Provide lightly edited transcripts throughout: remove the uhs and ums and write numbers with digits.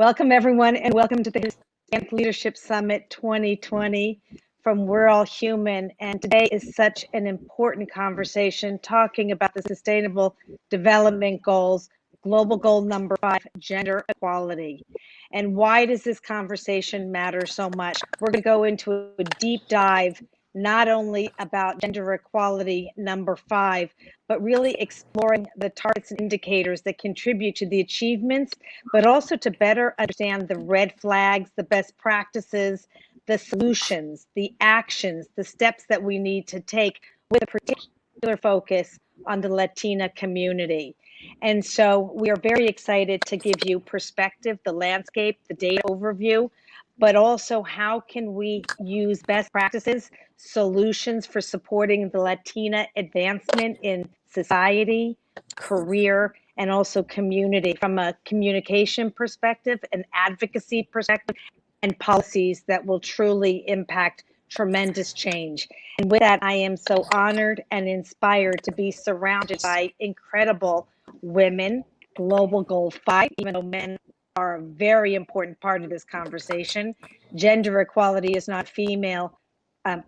Welcome, everyone, and welcome to the Hispanic Leadership Summit 2020 from We're All Human. And today is such an important conversation talking about the Sustainable Development Goals, Global Goal number 5, gender equality. And why does this conversation matter so much? We're going to go into a deep dive, not only about gender equality number 5, but really exploring the targets and indicators that contribute to the achievements, but also to better understand the red flags, the best practices, the solutions, the actions, the steps that we need to take with a particular focus on the Latina community. And so we are very excited to give you perspective, the landscape, the data overview, but also how can we use best practices, solutions for supporting the Latina advancement in society, career, and also community from a communication perspective, an advocacy perspective, and policies that will truly impact tremendous change. And with that, I am so honored and inspired to be surrounded by incredible women, Global Goal 5, even though men are a very important part of this conversation. Gender equality is not a female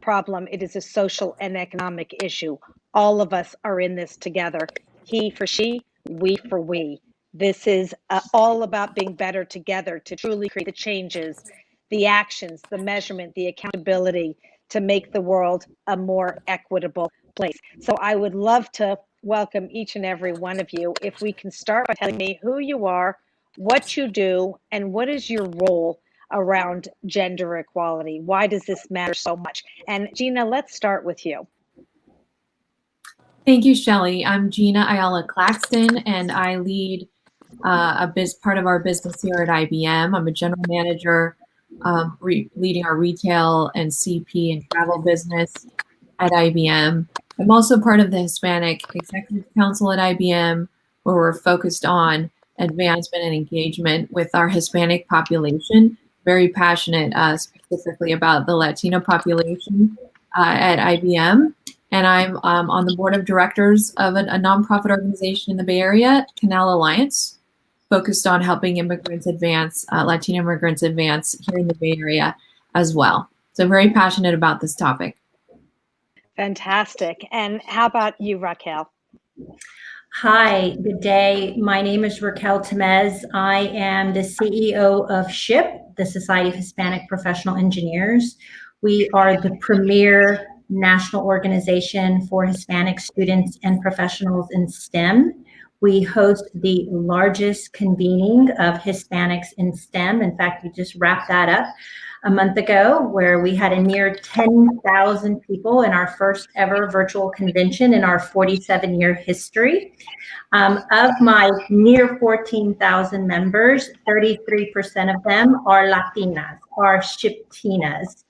problem. It is a social and economic issue. All of us are in this together. He for she, we for we. This is all about being better together to truly create the changes, the actions, the measurement, the accountability to make the world a more equitable place. So I would love to welcome each and every one of you. If we can start by telling me who you are, what you do, and what is your role around gender equality? Why does this matter so much? And Gina, let's start with you. Thank you, Shelley. I'm Gina Ayala Claxton, and I lead part of our business here at IBM. I'm a general manager leading our retail and CP and travel business at IBM. I'm also part of the Hispanic Executive Council at IBM, where we're focused on advancement and engagement with our Hispanic population. Very passionate specifically about the Latino population at IBM. And I'm on the board of directors of a nonprofit organization in the Bay Area, Canal Alliance, focused on helping immigrants advance, Latino immigrants advance here in the Bay Area as well. So very passionate about this topic. Fantastic. And how about you, Raquel? Hi, good day. My name is Raquel Tamez. I am the CEO of SHPE, the Society of Hispanic Professional Engineers. We are the premier national organization for Hispanic students and professionals in STEM. We host the largest convening of Hispanics in STEM. In fact, we just wrapped that up a month ago, where we had a near 10,000 people in our first ever virtual convention in our 47-year history. Of my near 14,000 members, 33% of them are Latinas, are SHPTinas.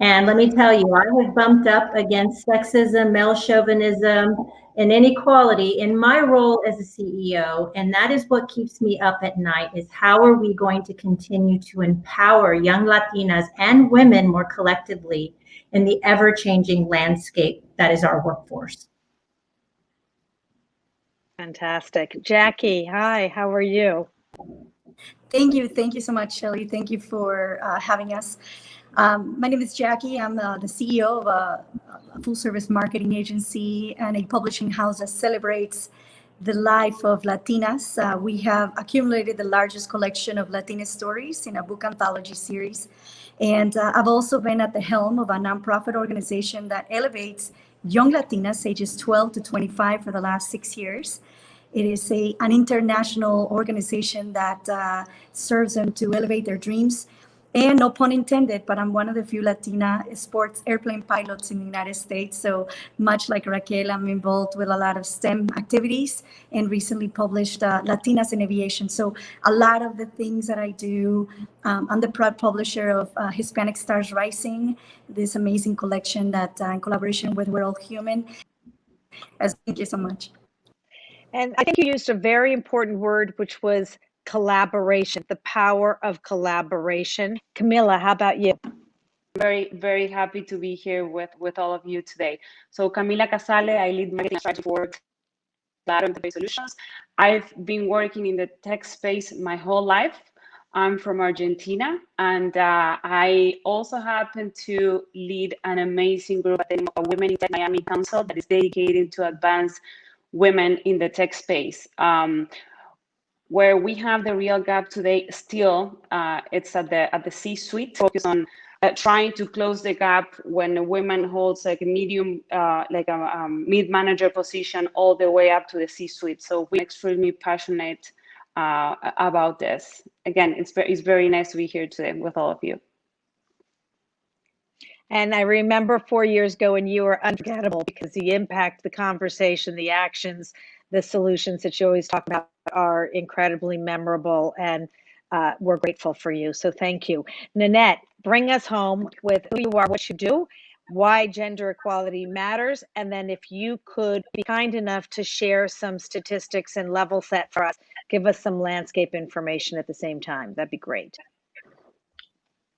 And let me tell you, I have bumped up against sexism, male chauvinism, and inequality in my role as a CEO. And that is what keeps me up at night, is how are we going to continue to empower young Latinas and women more collectively in the ever-changing landscape that is our workforce. Fantastic. Jackie, hi, how are you? Thank you. Thank you so much, Shelley. Thank you for having us. My name is Jackie. I'm the CEO of a full-service marketing agency and a publishing house that celebrates the life of Latinas. We have accumulated the largest collection of Latina stories in a book anthology series. And I've also been at the helm of a nonprofit organization that elevates young Latinas ages 12 to 25 for the last 6 years. It is an international organization that serves them to elevate their dreams. And no pun intended, but I'm one of the few Latina sports airplane pilots in the United States. So much like Raquel, I'm involved with a lot of STEM activities and recently published Latinas in Aviation. So a lot of the things that I do, I'm the proud publisher of Hispanic Stars Rising, this amazing collection that in collaboration with We're All Human. Thank you so much. And I think you used a very important word, which was collaboration, the power of collaboration. Camila, how about you? Very, very happy to be here with all of you today. So Camila Casale, I lead marketing strategy for Claro and Solutions. I've been working in the tech space my whole life. I'm from Argentina, and I also happen to lead an amazing group at the Women in Tech Miami Council that is dedicated to advance women in the tech space. Where we have the real gap today, still, it's at the C-suite, focus on trying to close the gap when a woman holds like a medium, like a mid-manager position all the way up to the C-suite. So we're extremely passionate about this. Again, it's very nice to be here today with all of you. And I remember 4 years ago when you were unforgettable, because the impact, the conversation, the actions, the solutions that you always talk about are incredibly memorable, and we're grateful for you. So thank you. Nanette, bring us home with who you are, what you do, why gender equality matters, and then if you could be kind enough to share some statistics and level set for us, give us some landscape information at the same time. That'd be great.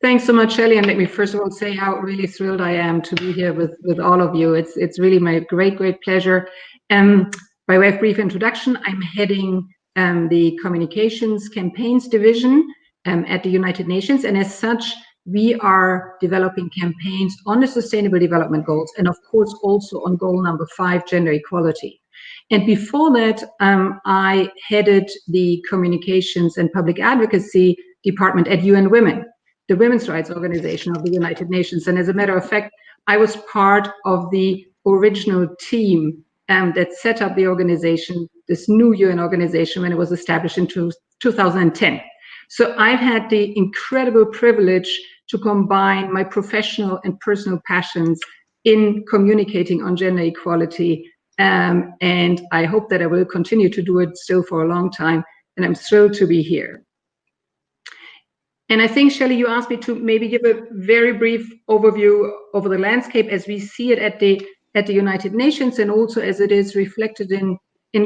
Thanks so much, Shelley. And let me first of all say how really thrilled I am to be here with all of you. It's really my great pleasure. By way of brief introduction, I'm heading the Communications Campaigns Division at the United Nations. And as such, we are developing campaigns on the Sustainable Development Goals, and of course also on goal number 5, gender equality. And before that, I headed the Communications and Public Advocacy Department at UN Women, the women's rights organization of the United Nations. And as a matter of fact, I was part of the original team that set up the organization, this new UN organization, when it was established in 2010. So I've had the incredible privilege to combine my professional and personal passions in communicating on gender equality. And I hope that I will continue to do it still for a long time. And I'm thrilled to be here. And I think, Shelley, you asked me to maybe give a very brief overview over the landscape as we see it at the United Nations, and also as it is reflected in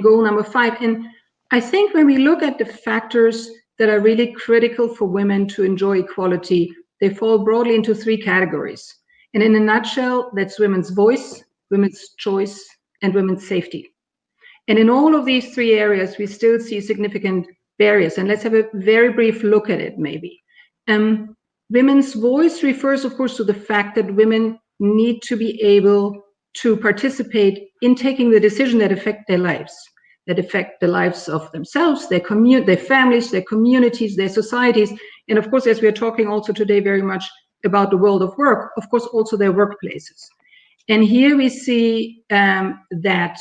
goal number 5. And I think when we look at the factors that are really critical for women to enjoy equality, they fall broadly into 3 categories. And in a nutshell, that's women's voice, women's choice, and women's safety. And in all of these 3 areas, we still see significant barriers. And let's have a very brief look at it, maybe. Women's voice refers, of course, to the fact that women need to be able to participate in taking the decisions that affect their lives, that affect the lives of themselves, their families, their communities, their societies, and of course, as we are talking also today very much about the world of work, of course, also their workplaces. And here we see that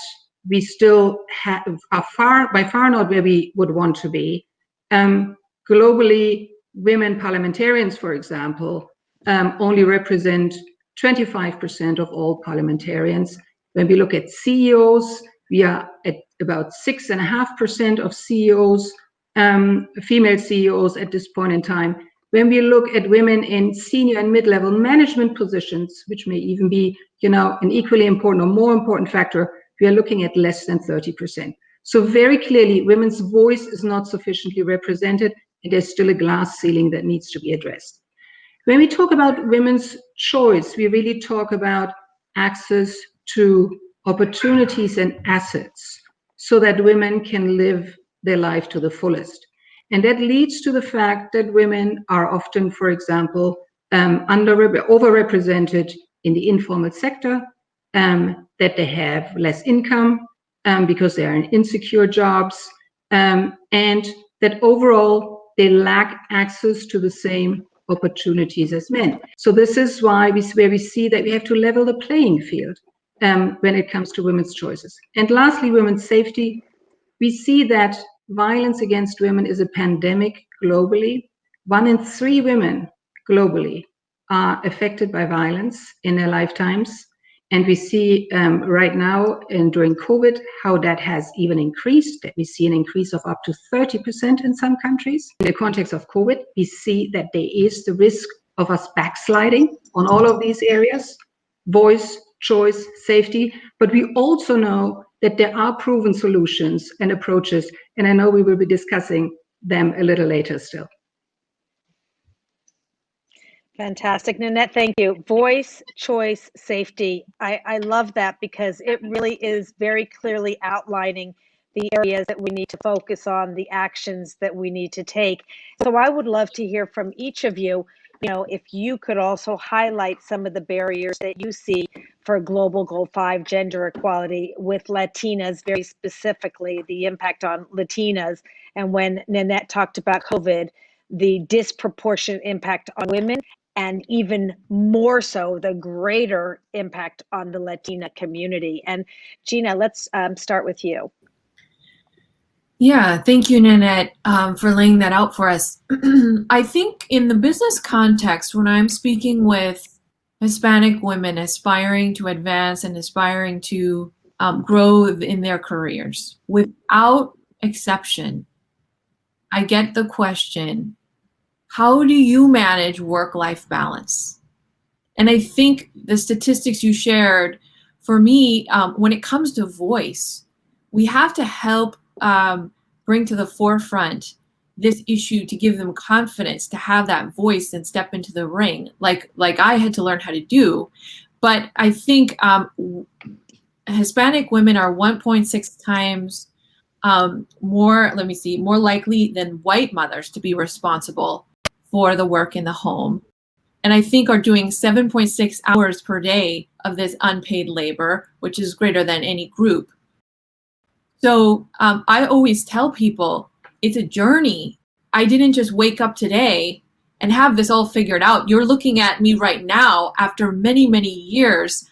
we still are by far not where we would want to be. Globally, women parliamentarians, for example, only represent 25% of all parliamentarians. When we look at CEOs, we are at about 6.5% of CEOs, female CEOs at this point in time. When we look at women in senior and mid-level management positions, which may even be, an equally important or more important factor, we are looking at less than 30%. So very clearly, women's voice is not sufficiently represented, and there's still a glass ceiling that needs to be addressed. When we talk about women's choice, we really talk about access to opportunities and assets so that women can live their life to the fullest. And that leads to the fact that women are often, for example, overrepresented in the informal sector, that they have less income because they are in insecure jobs, and that overall they lack access to the same opportunities as men. So this is why where we see that we have to level the playing field when it comes to women's choices. And lastly, women's safety. We see that violence against women is a pandemic globally. 1 in 3 women globally are affected by violence in their lifetimes. And we see right now and during COVID how that has even increased, that we see an increase of up to 30% in some countries. In the context of COVID, we see that there is the risk of us backsliding on all of these areas, voice, choice, safety. But we also know that there are proven solutions and approaches, and I know we will be discussing them a little later still. Fantastic, Nanette, thank you. Voice, choice, safety. I love that because it really is very clearly outlining the areas that we need to focus on, the actions that we need to take. So I would love to hear from each of you, if you could also highlight some of the barriers that you see for Global Goal 5 gender equality with Latinas, very specifically the impact on Latinas. And when Nanette talked about COVID, the disproportionate impact on women, and even more so, the greater impact on the Latina community. And Gina, let's start with you. Yeah, thank you, Nanette, for laying that out for us. I think in the business context, when I'm speaking with Hispanic women aspiring to advance and aspiring to grow in their careers, without exception, I get the question, how do you manage work-life balance? And I think the statistics you shared, for me, when it comes to voice, we have to help bring to the forefront this issue to give them confidence to have that voice and step into the ring, like I had to learn how to do. But I think Hispanic women are 1.6 times more likely than white mothers to be responsible for the work in the home. And I think are doing 7.6 hours per day of this unpaid labor, which is greater than any group. So I always tell people it's a journey. I didn't just wake up today and have this all figured out. You're looking at me right now after many, many years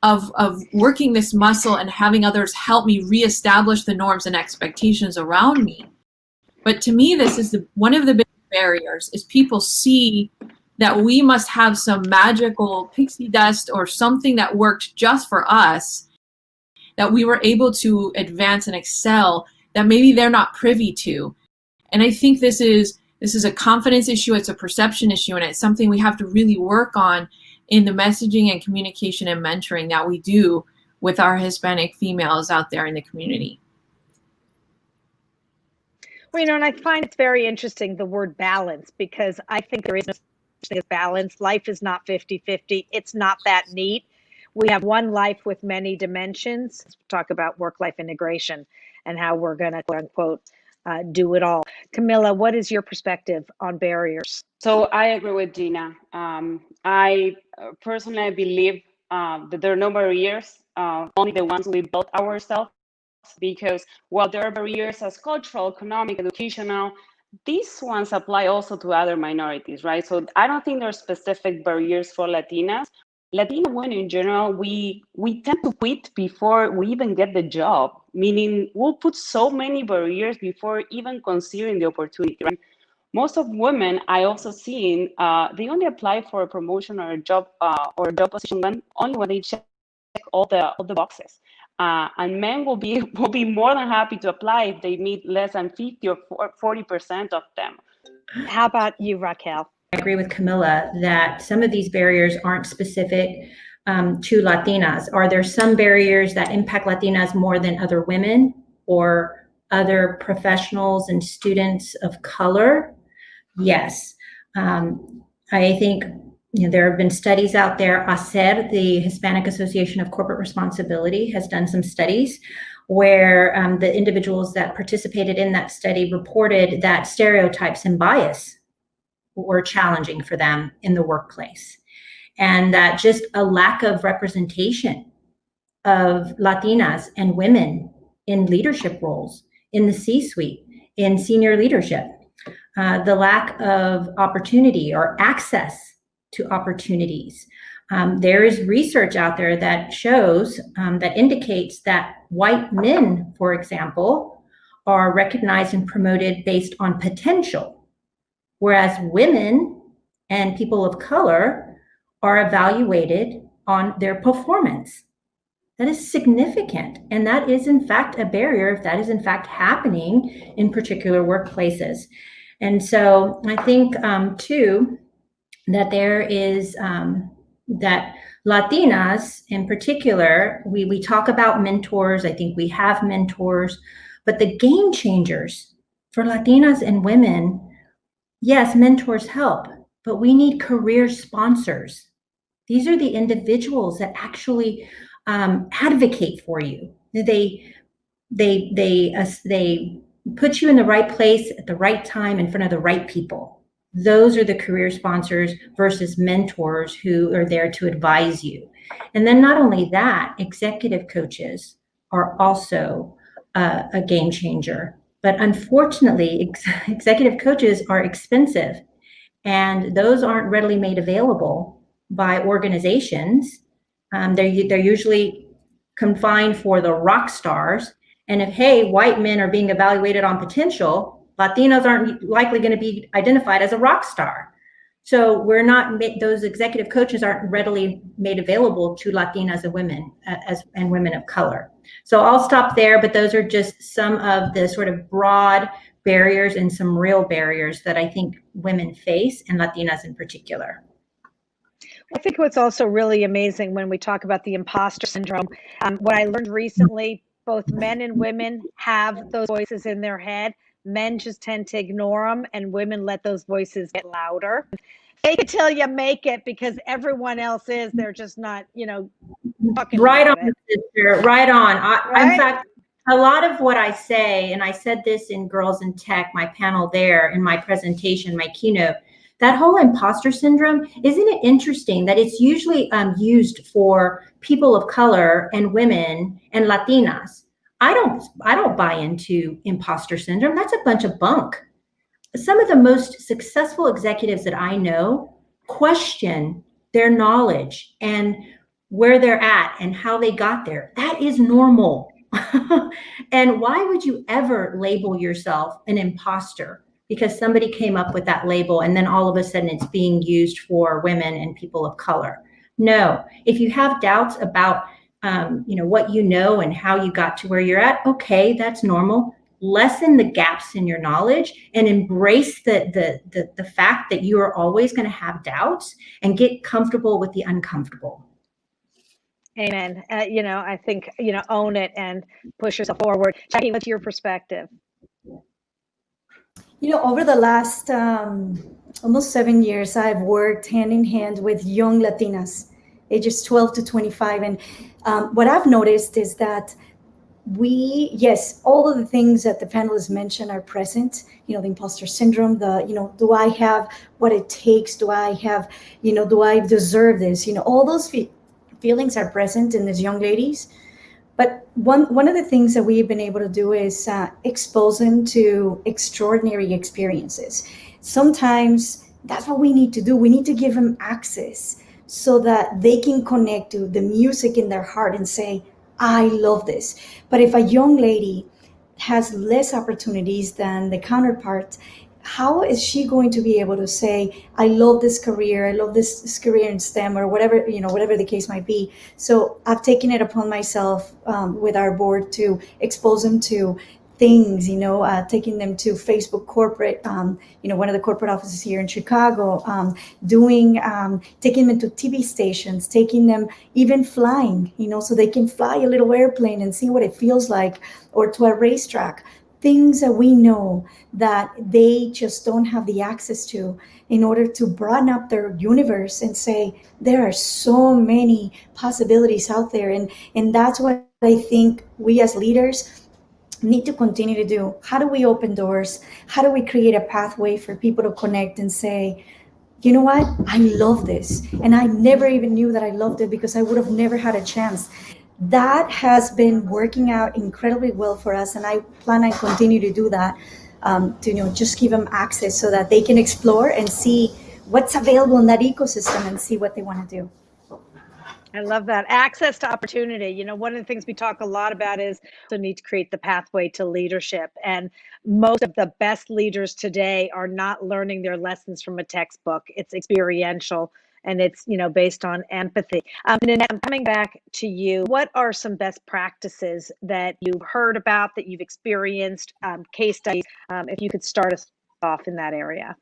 of working this muscle and having others help me reestablish the norms and expectations around me. But to me, this is one of the big barriers is people see that we must have some magical pixie dust or something that worked just for us, that we were able to advance and excel, that maybe they're not privy to. And I think this is a confidence issue, it's a perception issue, and it's something we have to really work on in the messaging and communication and mentoring that we do with our Hispanic females out there in the community. Well, and I find it's very interesting, the word balance, because I think there is no such thing as balance. Life is not 50-50. It's not that neat. We have one life with many dimensions. Let's talk about work-life integration and how we're going to, quote unquote, do it all. Camila, what is your perspective on barriers? So I agree with Gina. I personally believe that there are no barriers, only the ones we built ourselves, because while there are barriers as cultural, economic, educational, these ones apply also to other minorities, right? So I don't think there are specific barriers for Latinas. Latina women in general, we tend to quit before we even get the job, meaning we'll put so many barriers before even considering the opportunity, right? Most of women I also seen, they only apply for a promotion or a job position only when they check all the boxes. And men will be more than happy to apply if they meet less than 50 or 40% of them. How about you, Raquel? I agree with Camila that some of these barriers aren't specific to Latinas. Are there some barriers that impact Latinas more than other women or other professionals and students of color? Yes. I think there have been studies out there. ACER, the Hispanic Association of Corporate Responsibility, has done some studies where the individuals that participated in that study reported that stereotypes and bias were challenging for them in the workplace, and that just a lack of representation of Latinas and women in leadership roles, in the C-suite, in senior leadership, the lack of opportunity or access to opportunities. There is research out there that shows, that indicates that white men, for example, are recognized and promoted based on potential, whereas women and people of color are evaluated on their performance. That is significant, and that is in fact a barrier if that is in fact happening in particular workplaces. And so I think too, that there is, that Latinas in particular, we talk about mentors, I think we have mentors, but the game changers for Latinas and women, yes, mentors help, but we need career sponsors. These are the individuals that actually advocate for you. They they put you in the right place at the right time in front of the right people. Those are the career sponsors versus mentors who are there to advise you. And then not only that, executive coaches are also a game changer. But unfortunately, executive coaches are expensive, and those aren't readily made available by organizations. They're usually confined for the rock stars. And if, hey, white men are being evaluated on potential, Latinos aren't likely going to be identified as a rock star. So we're not, those executive coaches aren't readily made available to Latinas and women and women of color. So I'll stop there, but those are just some of the sort of broad barriers and some real barriers that I think women face, and Latinas in particular. I think what's also really amazing when we talk about the imposter syndrome, what I learned recently, both men and women have those voices in their head. Men just tend to ignore them, and women let those voices get louder. Fake it till you make it, because everyone else is. They're just not, talking right about on, it. sister. Right on. Right? In fact, a lot of what I say, and I said this in Girls in Tech, my panel there, in my presentation, my keynote, that whole imposter syndrome, isn't it interesting that it's usually used for people of color and women and Latinas? I don't buy into imposter syndrome. That's a bunch of bunk. Some of the most successful executives that I know question their knowledge and where they're at and how they got there. That is normal. And why would you ever label yourself an imposter? Because somebody came up with that label and then all of a sudden it's being used for women and people of color. No, if you have doubts about what you know and how you got to where you're at, okay, that's normal. Lessen the gaps in your knowledge and embrace the fact that you are always going to have doubts, and get comfortable with the uncomfortable. Amen. I think, own it and push yourself forward. Jackie, what's your perspective? Over the last almost 7 years, I've worked hand in hand with young Latinas, ages 12 to 25. And what I've noticed is that all of the things that the panelists mentioned are present. The imposter syndrome, do I have what it takes? Do I have, do I deserve this? All those feelings are present in these young ladies. But one of the things that we've been able to do is expose them to extraordinary experiences. Sometimes that's what we need to do. We need to give them access so that they can connect to the music in their heart and say, I love this. But if a young lady has less opportunities than the counterpart, how is she going to be able to say, I love this career, I love this career in STEM, or whatever the case might be? So I've taken it upon myself with our board to expose them to things, taking them to Facebook corporate, one of the corporate offices here in Chicago, taking them to TV stations, taking them even flying, so they can fly a little airplane and see what it feels like, or to a racetrack. Things that we know that they just don't have the access to, in order to broaden up their universe and say, there are so many possibilities out there. And that's what I think we as leaders need to continue to do. How do we open doors? How do we create a pathway for people to connect and say, you know what, I love this. And I never even knew that I loved it, because I would have never had a chance. That has been working out incredibly well for us, and I plan on continue to do that, to just give them access so that they can explore and see what's available in that ecosystem and see what they want to do. I love that. Access to opportunity. One of the things we talk a lot about is the need to create the pathway to leadership. And most of the best leaders today are not learning their lessons from a textbook. It's experiential, and it's, based on empathy. Nanette, I'm coming back to you. What are some best practices that you've heard about, that you've experienced, case studies, if you could start us off in that area?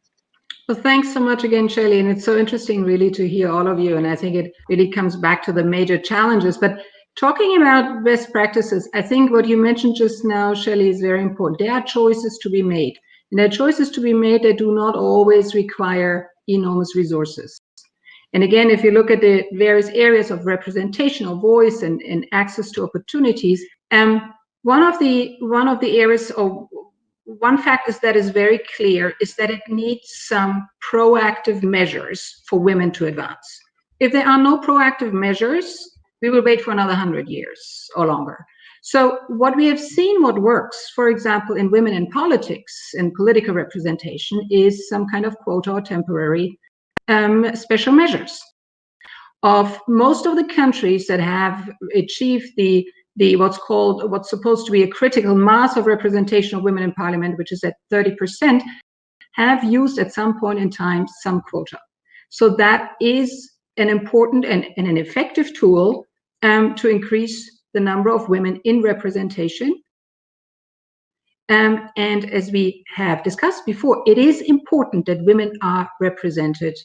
Well, thanks so much again, Shelley. And it's so interesting really to hear all of you. And I think it really comes back to the major challenges. But talking about best practices, I think what you mentioned just now, Shelley, is very important. There are choices to be made. And there are choices to be made that do not always require enormous resources. And again, if you look at the various areas of representation of voice and access to opportunities, one of the areas, or one fact that is very clear, is that it needs some proactive measures for women to advance. If there are no proactive measures, we will wait for another 100 years or longer. So what we have seen, what works, for example, in women in politics and political representation, is some kind of quota or temporary special measures. Of most of the countries that have achieved the what's supposed to be a critical mass of representation of women in parliament, which is at 30%, have used at some point in time some quota. So that is an important and an effective tool to increase the number of women in representation. And as we have discussed before, it is important that women are represented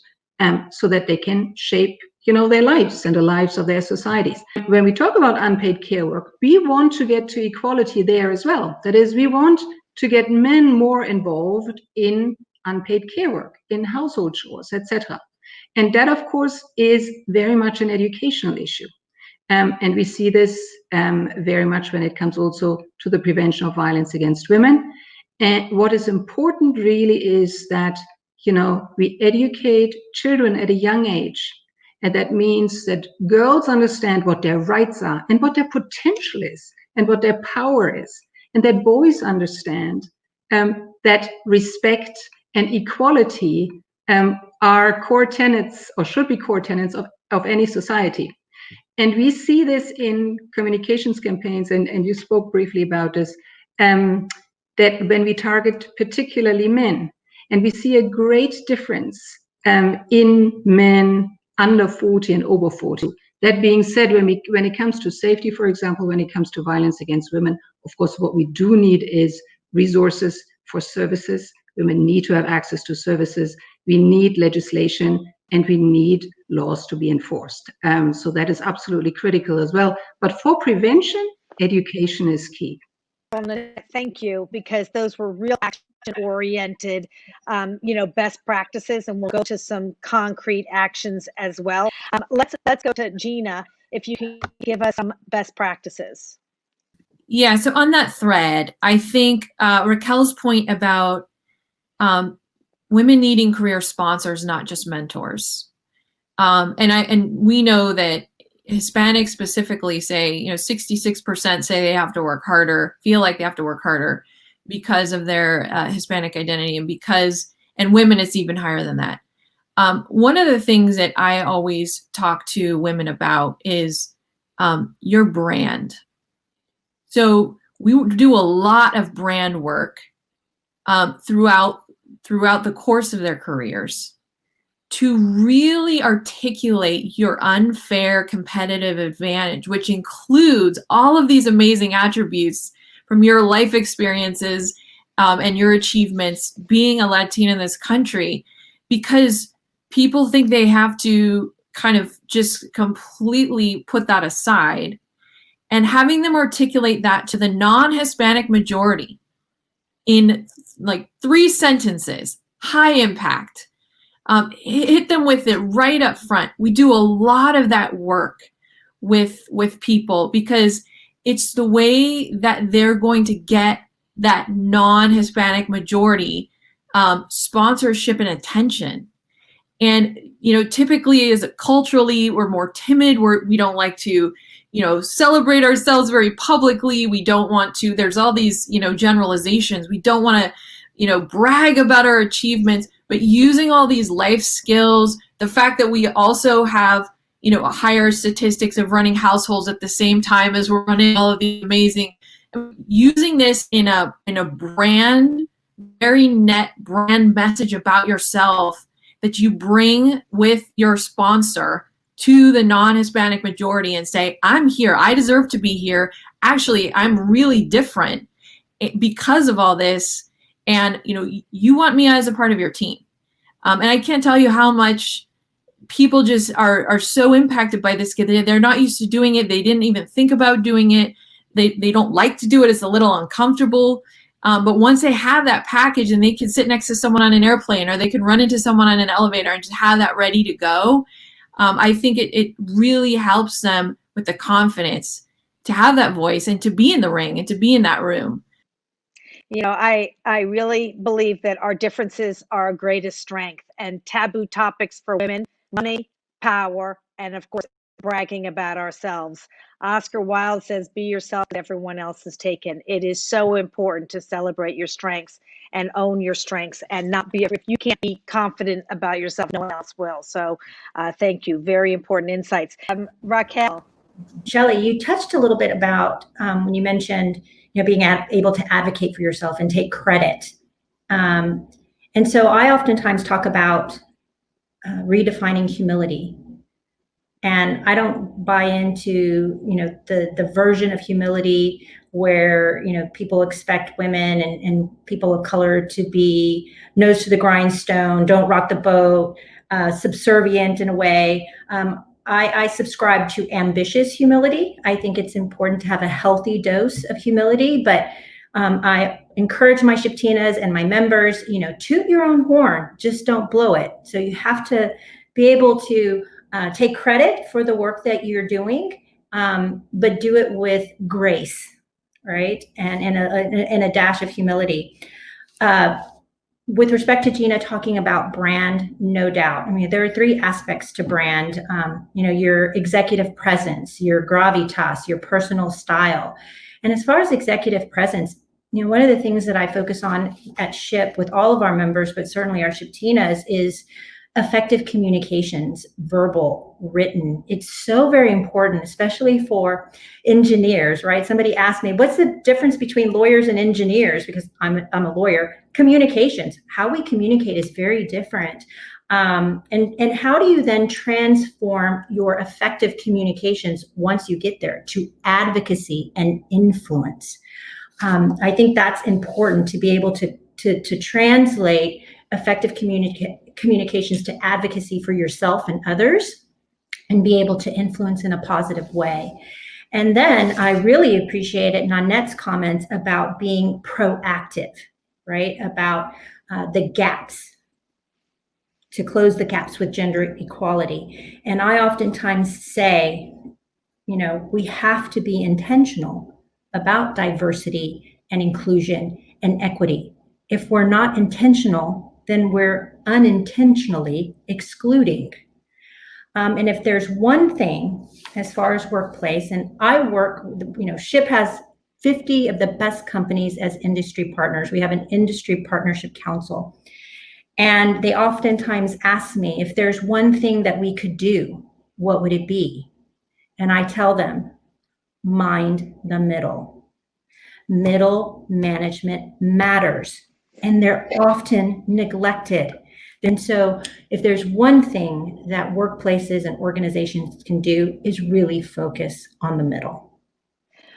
so that they can shape, their lives and the lives of their societies. When we talk about unpaid care work, we want to get to equality there as well. That is, we want to get men more involved in unpaid care work, in household chores, etc. And that, of course, is very much an educational issue. And we see this very much when it comes also to the prevention of violence against women. And what is important really is that, we educate children at a young age. And that means that girls understand what their rights are and what their potential is and what their power is. And that boys understand that respect and equality are core tenets, or should be core tenets of any society. And we see this in communications campaigns, and you spoke briefly about this, that when we target particularly men, and we see a great difference in men under 40 and over 40. That being said, when it comes to safety, for example, when it comes to violence against women, of course, what we do need is resources for services. Women need to have access to services. We need legislation, and we need laws to be enforced. So that is absolutely critical as well. But for prevention, education is key. Thank you, because those were real action-oriented, best practices, and we'll go to some concrete actions as well. Let's go to Gina, if you can give us some best practices. Yeah, so on that thread, I think Raquel's point about women needing career sponsors, not just mentors. And we know that Hispanics specifically say, 66% say they have to work harder, feel like they have to work harder because of their Hispanic identity, and women, it's even higher than that. One of the things that I always talk to women about is your brand. So we do a lot of brand work throughout the course of their careers to really articulate your unfair competitive advantage, which includes all of these amazing attributes from your life experiences and your achievements being a Latina in this country, because people think they have to kind of just completely put that aside, and having them articulate that to the non-Hispanic majority in like 3 sentences, high impact. Hit them with it right up front. We do a lot of that work with people because it's the way that they're going to get that non-Hispanic majority sponsorship and attention. And, typically as culturally, we're more timid. We don't like to, celebrate ourselves very publicly. We don't want to, there's all these, generalizations. We don't want to, brag about our achievements. But using all these life skills, the fact that we also have, a higher statistics of running households at the same time as we're running all of the amazing, using this in a brand, very net brand message about yourself that you bring with your sponsor to the non-Hispanic majority and say, I'm here, I deserve to be here. Actually, I'm really different because of all this. And, you want me as a part of your team. And I can't tell you how much people just are so impacted by this. They're not used to doing it. They didn't even think about doing it. They don't like to do it. It's a little uncomfortable. But once they have that package and they can sit next to someone on an airplane or they can run into someone on an elevator and just have that ready to go, I think it really helps them with the confidence to have that voice and to be in the ring and to be in that room. You know, I really believe that our differences are our greatest strength, and taboo topics for women, money, power, and of course, bragging about ourselves. Oscar Wilde says, be yourself and everyone else is taken. It is so important to celebrate your strengths and own your strengths and not be, if you can't be confident about yourself, no one else will. So thank you. Very important insights. Raquel. Shelley, you touched a little bit about when you mentioned, being able to advocate for yourself and take credit. And so I oftentimes talk about redefining humility. And I don't buy into, the version of humility where, people expect women and people of color to be nose to the grindstone, don't rock the boat, subservient in a way. I subscribe to ambitious humility. I think it's important to have a healthy dose of humility, but I encourage my SHPTinas and my members, toot your own horn, just don't blow it. So you have to be able to take credit for the work that you're doing, but do it with grace, right? And in a dash of humility. With respect to Gina talking about brand, no doubt. I mean, there are three aspects to brand. Your executive presence, your gravitas, your personal style. And as far as executive presence, one of the things that I focus on at SHIP with all of our members, but certainly our SHPTinas, is effective communications, verbal, written. It's so very important, especially for engineers, right? Somebody asked me, what's the difference between lawyers and engineers? Because I'm a lawyer. Communications, how we communicate is very different. And how do you then transform your effective communications once you get there to advocacy and influence? I think that's important to be able to translate effective communications to advocacy for yourself and others and be able to influence in a positive way. And then I really appreciated Nanette's comments about being proactive, right? About the gaps, to close the gaps with gender equality. And I oftentimes say, we have to be intentional about diversity and inclusion and equity. If we're not intentional, then we're unintentionally excluding. And if there's one thing as far as workplace, and I work, SHIP has 50 of the best companies as industry partners. We have an industry partnership council. And they oftentimes ask me, if there's one thing that we could do, what would it be? And I tell them, mind the middle. Middle management matters. And they're often neglected. And so if there's one thing that workplaces and organizations can do is really focus on the middle.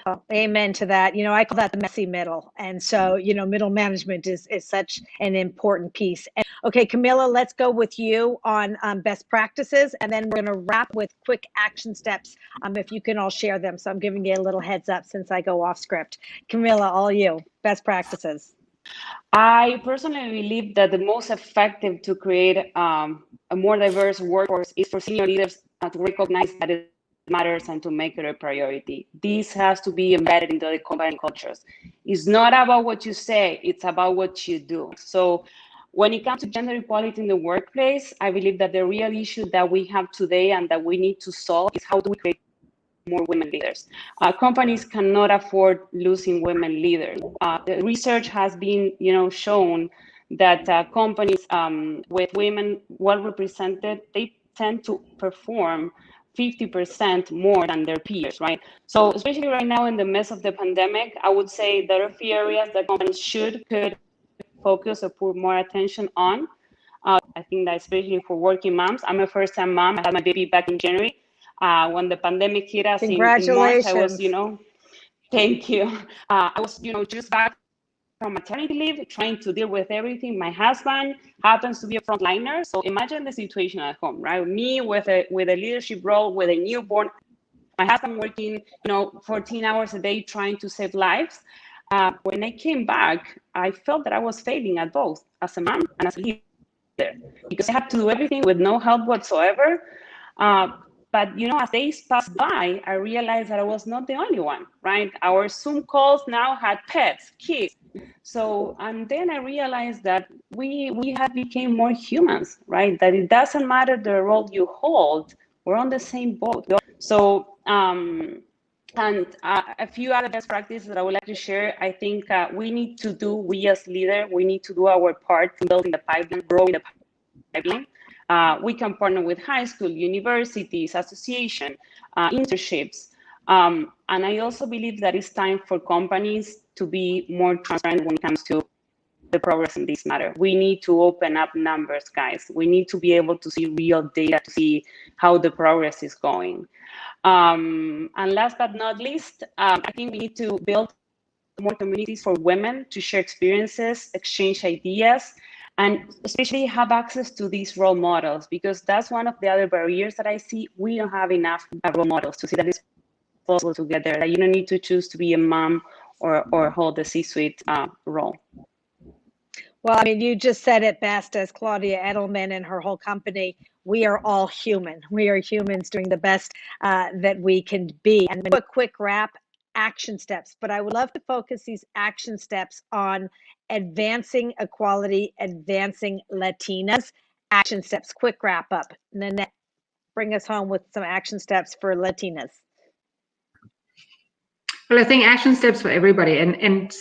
Oh, amen to that. I call that the messy middle. And so, middle management is such an important piece. And, okay, Camila, let's go with you on best practices. And then we're going to wrap with quick action steps, if you can all share them. So I'm giving you a little heads up since I go off script. Camila, all you, best practices. I personally believe that the most effective to create a more diverse workforce is for senior leaders to recognize that it matters and to make it a priority. This has to be embedded into the company cultures. It's not about what you say, it's about what you do. So when it comes to gender equality in the workplace, I believe that the real issue that we have today and that we need to solve is how do we create more women leaders. Companies cannot afford losing women leaders. The research has been, shown that companies with women well represented, they tend to perform 50% more than their peers, right? So especially right now in the midst of the pandemic, I would say there are a few areas that companies could focus or put more attention on. I think that especially for working moms, I'm a first-time mom. I had my baby back in January. When the pandemic hit us in March, I was, thank you. I was, just back from maternity leave, trying to deal with everything. My husband happens to be a frontliner. So imagine the situation at home, right? Me with a leadership role, with a newborn, my husband working, 14 hours a day trying to save lives. When I came back, I felt that I was failing at both as a mom and as a leader because I had to do everything with no help whatsoever. But as days passed by, I realized that I was not the only one, right? Our Zoom calls now had pets, kids. So, and then I realized that we have become more humans, right? That it doesn't matter the role you hold, we're on the same boat. So, and a few other best practices that I would like to share. I think we as leaders, we need to do our part in building the pipeline, growing the pipeline. We can partner with high school, universities, association, internships. And I also believe that it's time for companies to be more transparent when it comes to the progress in this matter. We need to open up numbers, guys. We need to be able to see real data to see how the progress is going. And last but not least, I think we need to build more communities for women to share experiences, exchange ideas, and especially have access to these role models, because that's one of the other barriers that I see. We don't have enough role models to see that it's possible to get there, that you don't need to choose to be a mom or hold a C-suite role. Well, I mean, you just said it best as Claudia Edelman and her whole company. We are all human. We are humans doing the best that we can be. And a quick wrap, action steps. But I would love to focus these action steps on advancing equality, advancing Latinas. Action steps, quick wrap up. Nanette, bring us home with some action steps for Latinas. Well, I think action steps for everybody. And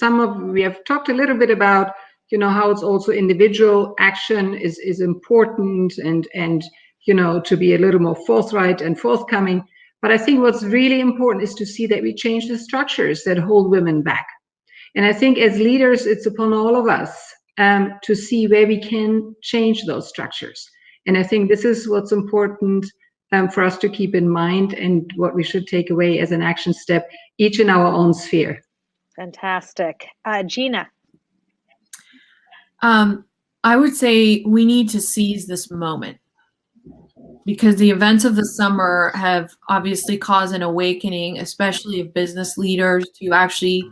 we have talked a little bit about, how it's also individual action is important and to be a little more forthright and forthcoming. But I think what's really important is to see that we change the structures that hold women back. And I think as leaders, it's upon all of us to see where we can change those structures. And I think this is what's important for us to keep in mind and what we should take away as an action step, each in our own sphere. Fantastic. Gina. I would say we need to seize this moment, because the events of the summer have obviously caused an awakening, especially of business leaders, to actually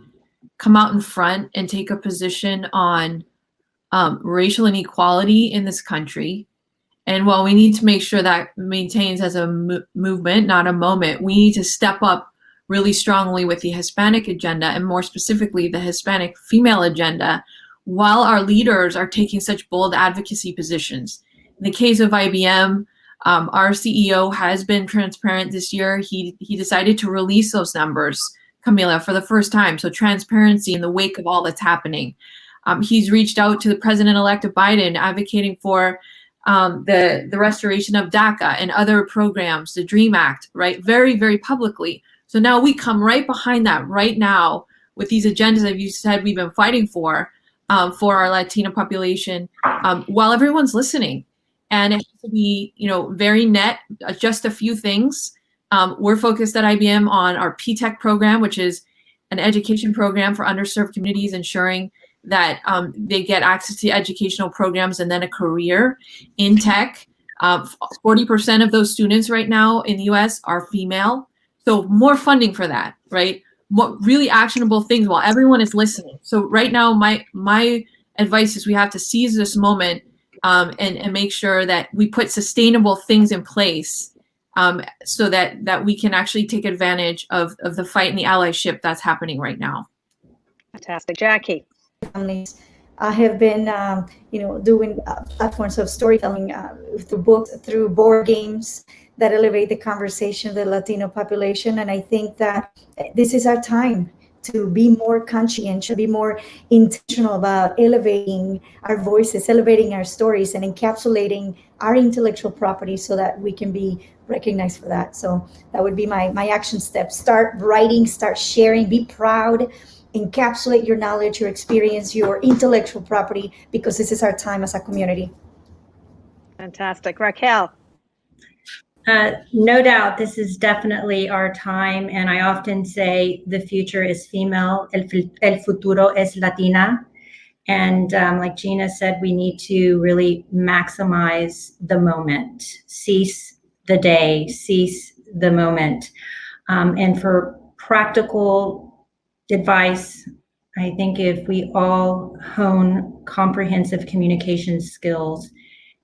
come out in front and take a position on racial inequality in this country. And while we need to make sure that maintains as a movement, not a moment, we need to step up really strongly with the Hispanic agenda, and more specifically the Hispanic female agenda, while our leaders are taking such bold advocacy positions. In the case of IBM, our CEO has been transparent this year. He decided to release those numbers, Camila, for the first time. So transparency in the wake of all that's happening. He's reached out to the president-elect of Biden, advocating for the restoration of DACA and other programs, the DREAM Act, right? Very, very publicly. So now we come right behind that right now with these agendas that you said we've been fighting for our Latina population, while everyone's listening. And it has to be, very net, just a few things. We're focused at IBM on our P-Tech program, which is an education program for underserved communities, ensuring that they get access to educational programs and then a career in tech. 40% of those students right now in the US are female. So more funding for that, right? What really actionable things while everyone is listening. So right now, my advice is we have to seize this moment and make sure that we put sustainable things in place so that we can actually take advantage of the fight and the allyship that's happening right now. Fantastic. Jackie. Families. I have been, doing platforms of storytelling through books, through board games that elevate the conversation of the Latino population. And I think that this is our time to be more conscientious, be more intentional about elevating our voices, elevating our stories, and encapsulating our intellectual property so that we can be recognized for that. So that would be my action steps. Start writing, start sharing, be proud, encapsulate your knowledge, your experience, your intellectual property, because this is our time as a community. Fantastic. Raquel. No doubt, this is definitely our time. And I often say the future is female, el futuro es Latina. And like Gina said, we need to really maximize the moment, seize the day, seize the moment. And for practical advice, I think if we all hone comprehensive communication skills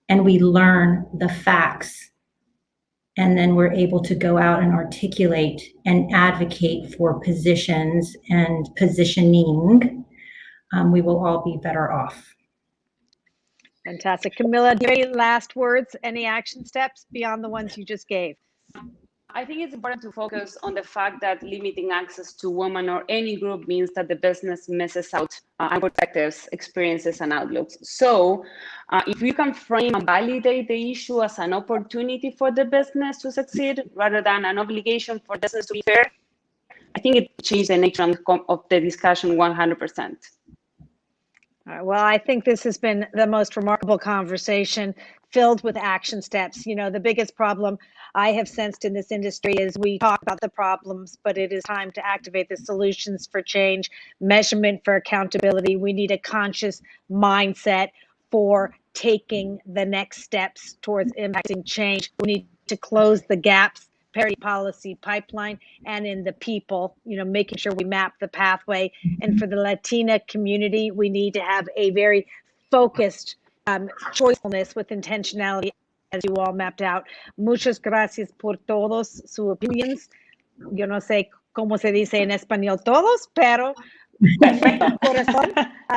and we learn the facts, and then we're able to go out and articulate and advocate for positions and positioning, we will all be better off. Fantastic. Camila, do you have any last words, any action steps beyond the ones you just gave? I think it's important to focus on the fact that limiting access to women or any group means that the business misses out on perspectives, experiences, and outlooks. So if you can frame and validate the issue as an opportunity for the business to succeed rather than an obligation for business to be fair, I think it changes the nature of the discussion 100%. All right, well, I think this has been the most remarkable conversation filled with action steps. You know, the biggest problem I have sensed in this industry is we talk about the problems, but it is time to activate the solutions for change, measurement for accountability. We need a conscious mindset for taking the next steps towards impacting change. We need to close the gaps, parity policy pipeline, and in the people, you know, making sure we map the pathway. And for the Latina community, we need to have a very focused choicefulness with intentionality, as you all mapped out. Muchas gracias por todos sus opinions. Yo no sé cómo se dice en español todos, pero corazón.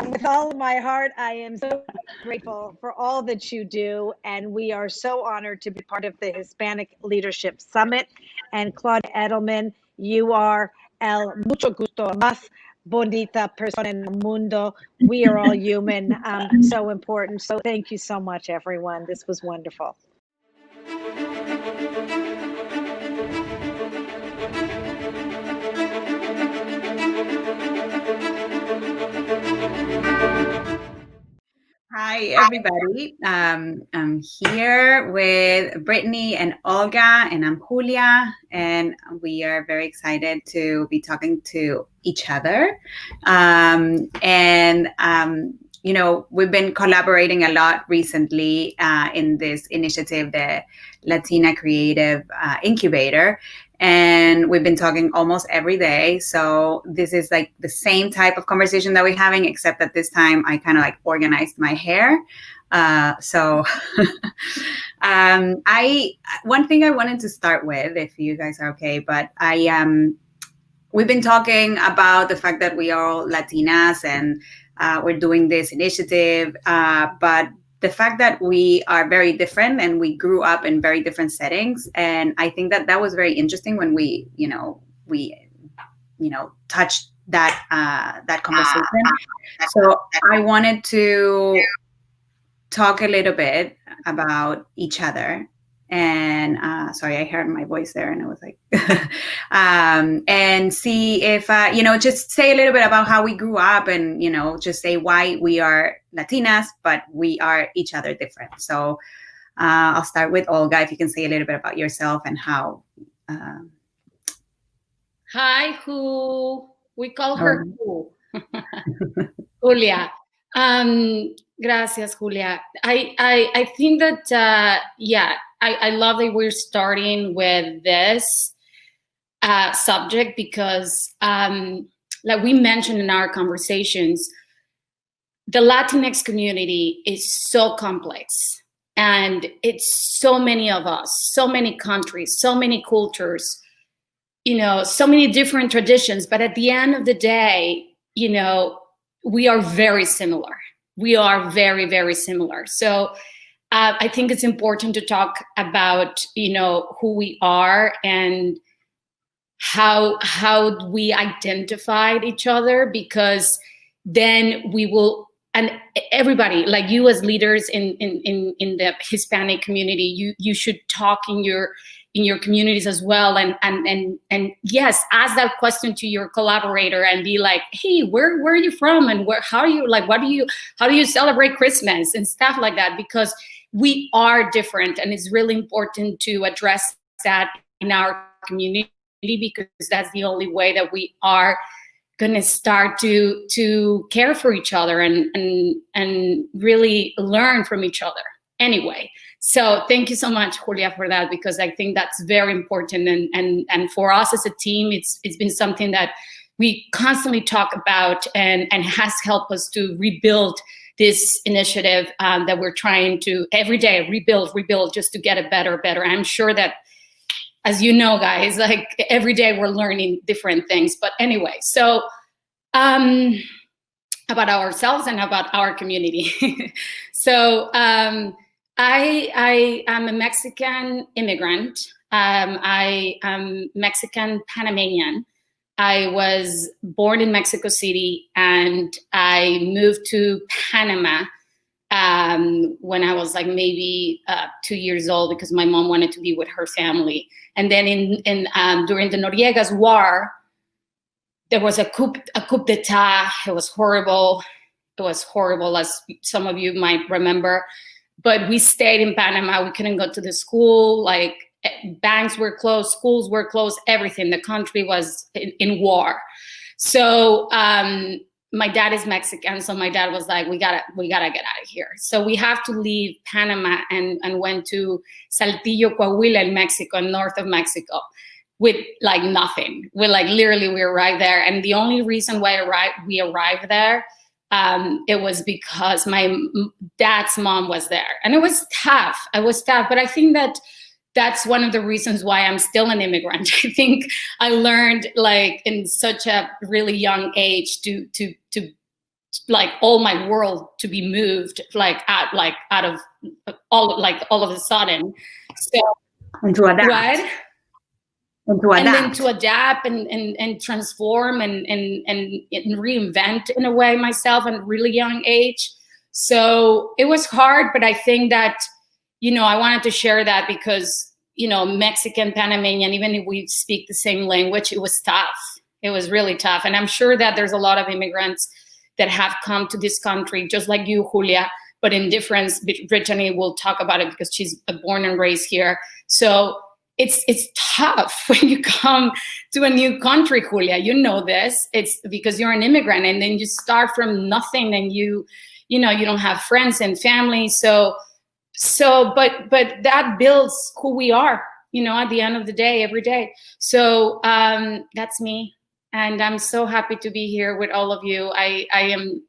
With all of my heart, I am so grateful for all that you do, and we are so honored to be part of the Hispanic Leadership Summit. And Claudia Edelman, you are el mucho gusto más bonita persona en el mundo. We are all human, so important. So thank you so much, everyone. This was wonderful. Hi, everybody. I'm here with Brittany and Olga, and I'm Julia, and we are very excited to be talking to each other. You know, we've been collaborating a lot recently in this initiative, the Latina Creative Incubator. And we've been talking almost every day. So this is like the same type of conversation that we're having, except that this time I kind of like organized my hair. One thing I wanted to start with, if you guys are okay, but we've been talking about the fact that we are all Latinas and we're doing this initiative, but the fact that we are very different and we grew up in very different settings. And I think that that was very interesting when we touched that conversation. So I wanted to talk a little bit about each other. And sorry, I heard my voice there and I was like, and see if, just say a little bit about how we grew up and, just say why we are Latinas, but we are each other different. So I'll start with Olga, if you can say a little bit about yourself and how. Hi, who we call her who. Julia. Gracias, Julia. I think that, I love that we're starting with this subject because, like we mentioned in our conversations, the Latinx community is so complex and it's so many of us, so many countries, so many cultures, so many different traditions. But at the end of the day, we are very similar. We are very, very similar. So I think it's important to talk about, who we are and how we identified each other, because then we will, and everybody, like you as leaders in the Hispanic community, you should talk in your communities as well, and yes, ask that question to your collaborator and be like, hey, where are you from, and how do you celebrate Christmas and stuff like that, because we are different, and it's really important to address that in our community, because that's the only way that we are going to start to care for each other and really learn from each other. Anyway, so thank you so much, Julia, for that, because I think that's very important. And for us as a team, it's been something that we constantly talk about and has helped us to rebuild this initiative that we're trying to every day rebuild just to get it better. I'm sure that as you know, guys, like every day we're learning different things. But anyway, so about ourselves and about our community. So I am a Mexican immigrant. I am Mexican Panamanian. I was born in Mexico City and I moved to Panama when I was like maybe 2 years old because my mom wanted to be with her family. And then during the Noriega's war, there was a coup d'etat. It was horrible. It was horrible, as some of you might remember. But we stayed in Panama. We couldn't go to the school. Like banks were closed, schools were closed, everything. The country was in war. So my dad is Mexican, so my dad was like, we gotta get out of here. So we have to leave Panama and went to Saltillo, Coahuila in Mexico, north of Mexico, with like nothing. We arrived there. And the only reason why we arrived there, it was because my dad's mom was there. And it was tough. But I think that's one of the reasons why I'm still an immigrant. I think I learned like in such a really young age to like all my world to be moved out of all of a sudden. So And to adapt. What? And to adapt. And then to adapt and transform and reinvent in a way myself at a really young age. So it was hard, but I think that, I wanted to share that because, Mexican, Panamanian, even if we speak the same language, it was tough. It was really tough. And I'm sure that there's a lot of immigrants that have come to this country, just like you, Julia, but in difference. Brittany will talk about it because she's born and raised here. So it's tough when you come to a new country, Julia. You know this. It's because you're an immigrant and then you start from nothing and you don't have friends and family. But that builds who we are, at the end of the day, every day. So that's me. And I'm so happy to be here with all of you. I am,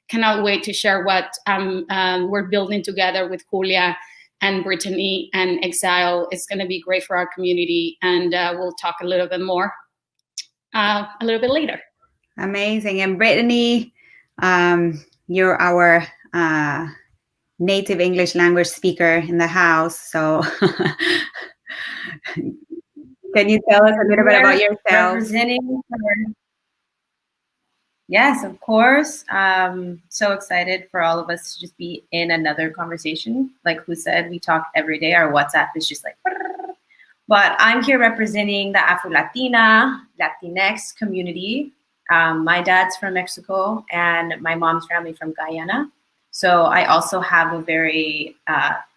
cannot wait to share what we're building together with Julia and Brittany and Exile. It's going to be great for our community. And we'll talk a little bit more a little bit later. Amazing. And Brittany, you're our native English language speaker in the house. So can you tell us a little bit about yourself? Yes, of course. So excited for all of us to just be in another conversation. Like who said, we talk every day. Our WhatsApp is just like, but I'm here representing the Afro-Latina, Latinx community. My dad's from Mexico and my mom's family from Guyana. So I also have a very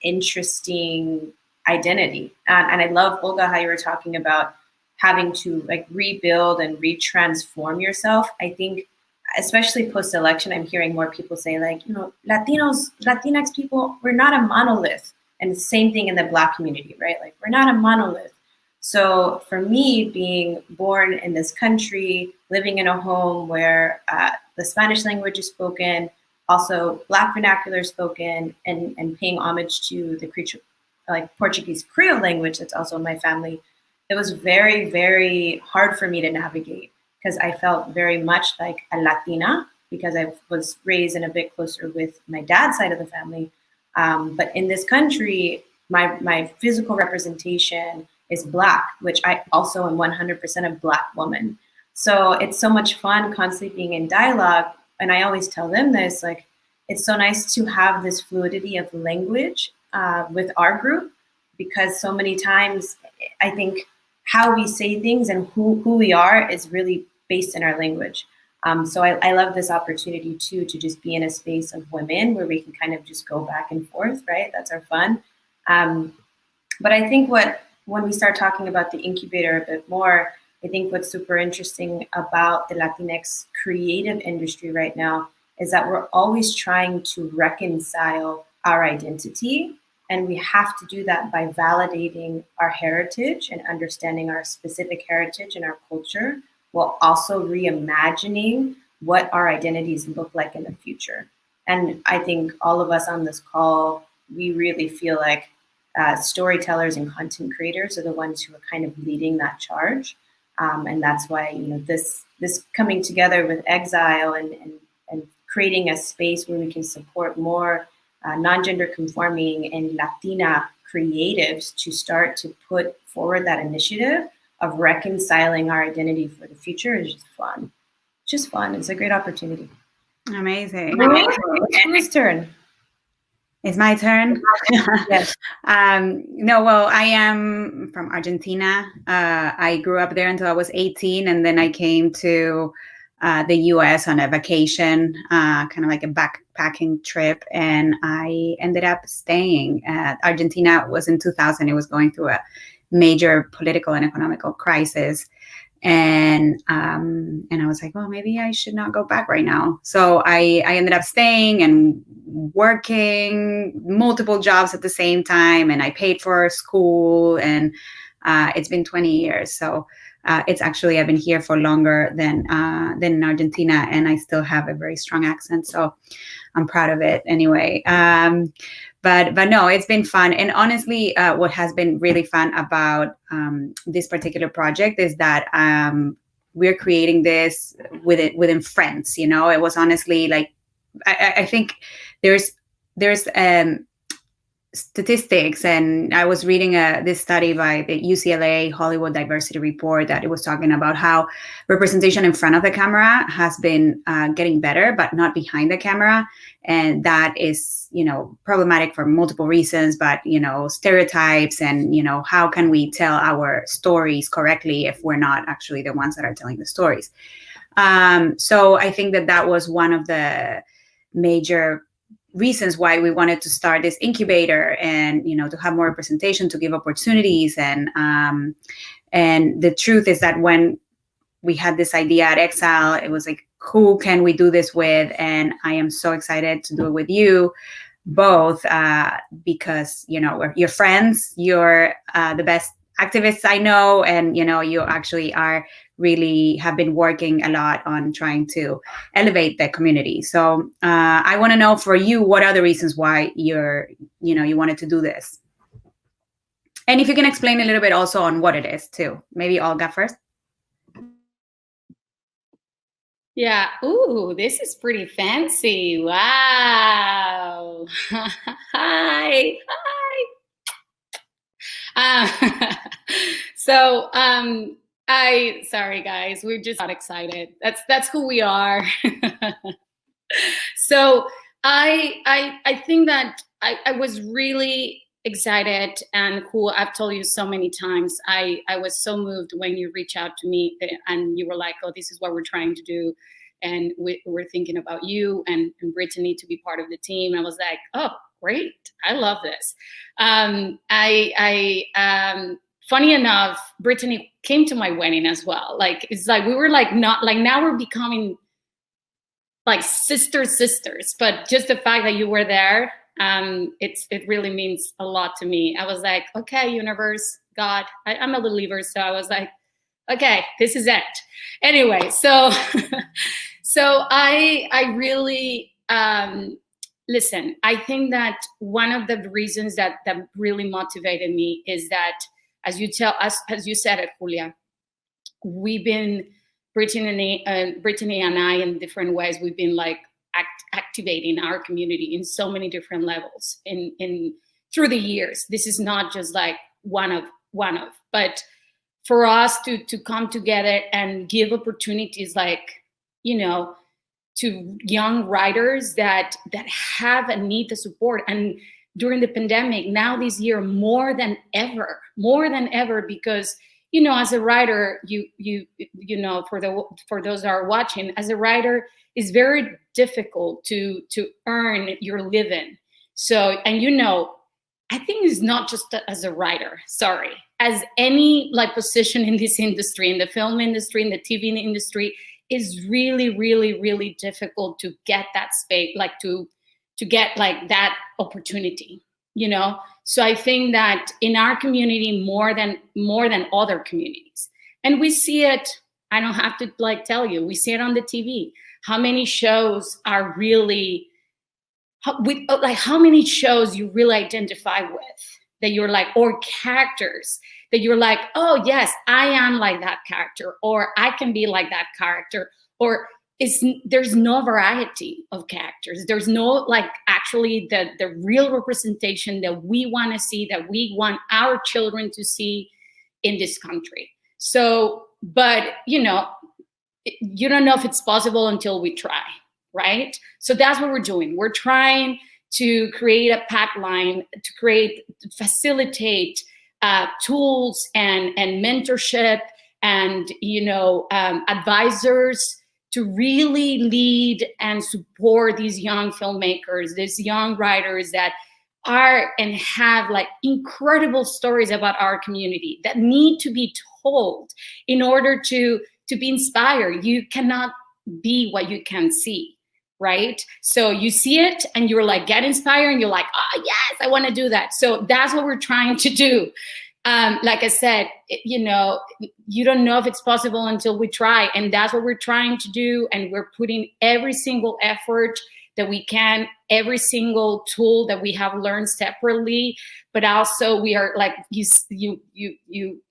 interesting identity. And I love, Olga, how you were talking about having to like rebuild and retransform yourself. I think, especially post-election, I'm hearing more people say like, Latinos, Latinx people, we're not a monolith. And the same thing in the Black community, right? Like we're not a monolith. So for me, being born in this country, living in a home where the Spanish language is spoken, also Black vernacular is spoken, and paying homage to the Portuguese Creole language that's also in my family, it was very, very hard for me to navigate because I felt very much like a Latina because I was raised in a bit closer with my dad's side of the family. But in this country, my physical representation is Black, which I also am 100% a Black woman. So it's so much fun constantly being in dialogue. And I always tell them this, like, it's so nice to have this fluidity of language with our group, because so many times I think how we say things and who we are is really based in our language. So I love this opportunity too, to just be in a space of women where we can kind of just go back and forth, right? That's our fun. But I think when we start talking about the incubator a bit more, I think what's super interesting about the Latinx creative industry right now is that we're always trying to reconcile our identity. And we have to do that by validating our heritage and understanding our specific heritage and our culture, while also reimagining what our identities look like in the future. And I think all of us on this call, we really feel like storytellers and content creators are the ones who are kind of leading that charge. And that's why, this coming together with Exile and creating a space where we can support more non-gender conforming and Latina creatives to start to put forward that initiative of reconciling our identity for the future is just fun. Just fun. It's a great opportunity. Amazing. Whose turn? It's my turn. Yes. No, well, I am from Argentina. I grew up there until I was 18, and then I came to the US on a vacation, kind of like a backpacking trip, and I ended up staying. Argentina was in 2000. It was going through a major political and economical crisis. And I was like, well, maybe I should not go back right now. So I ended up staying and working multiple jobs at the same time. And I paid for school, and it's been 20 years. So it's actually, I've been here for longer than in Argentina, and I still have a very strong accent. So I'm proud of it anyway. But no, it's been fun. And honestly, what has been really fun about this particular project is that we're creating this within friends. It was honestly like, I think there's statistics, and I was reading this study by the UCLA Hollywood Diversity Report that it was talking about how representation in front of the camera has been getting better, but not behind the camera. And that is, problematic for multiple reasons, but, stereotypes and, how can we tell our stories correctly if we're not actually the ones that are telling the stories? So I think that was one of the major reasons why we wanted to start this incubator and, to have more representation, to give opportunities. And the truth is that when we had this idea at Exile, it was like, who can we do this with? And I am so excited to do it with you both, because, you're friends, you're the best activists I know, and, you actually have been working a lot on trying to elevate the community. So I want to know for you, what are the reasons why you wanted to do this? And if you can explain a little bit also on what it is too. Maybe Olga first. Yeah. Ooh, this is pretty fancy. Wow. Hi. So, sorry guys, we're just not excited. That's who we are. So I think that I was really excited, and who I've told you so many times, I was so moved when you reached out to me and you were like, oh, this is what we're trying to do. And we're thinking about you and Brittany to be part of the team. I was like, oh, great. I love this. Funny enough, Brittany came to my wedding as well. Like, it's like, we were like, not like, now we're becoming like sisters, but just the fact that you were there, it really means a lot to me. I was like, okay, universe, God, I'm a believer. So I was like, okay, this is it. Anyway, so I really, listen, I think that one of the reasons that really motivated me is that, as you said it, Julia, we've been, Brittany and I, in different ways, we've been like activating our community in so many different levels in through the years. This is not just like one of, but for us to come together and give opportunities, like, to young writers that have a need to support. And during the pandemic, now this year, more than ever, because, as a writer, for those that are watching, as a writer, it's very difficult to earn your living. So, and I think it's not just as a writer, as any like position in this industry, in the film industry, in the TV industry, is really, really, really difficult to get that space, like to get like that opportunity, So I think that in our community, more than other communities, and we see it, I don't have to like tell you, we see it on the TV. How many shows are really, how many shows you really identify with, that you're like, or characters that you're like, oh yes, I am like that character, or I can be like that character, or there's no variety of characters. There's no like actually the real representation that we want to see, that we want our children to see in this country. So, but you know, you don't know if it's possible until we try, right? So that's what we're doing. We're trying to create a pipeline, to facilitate tools and mentorship and, you know, advisors to really lead and support these young filmmakers, these young writers that are and have like incredible stories about our community that need to be told in order to be inspired. You cannot be what you can see, right? So you see it and you're like, get inspired, and you're like, oh yes, I want to do that. So that's what we're trying to do. Like I said, you know, you don't know if it's possible until we try, and that's what we're trying to do. And we're putting every single effort that we can, every single tool that we have learned separately, but also we are like, you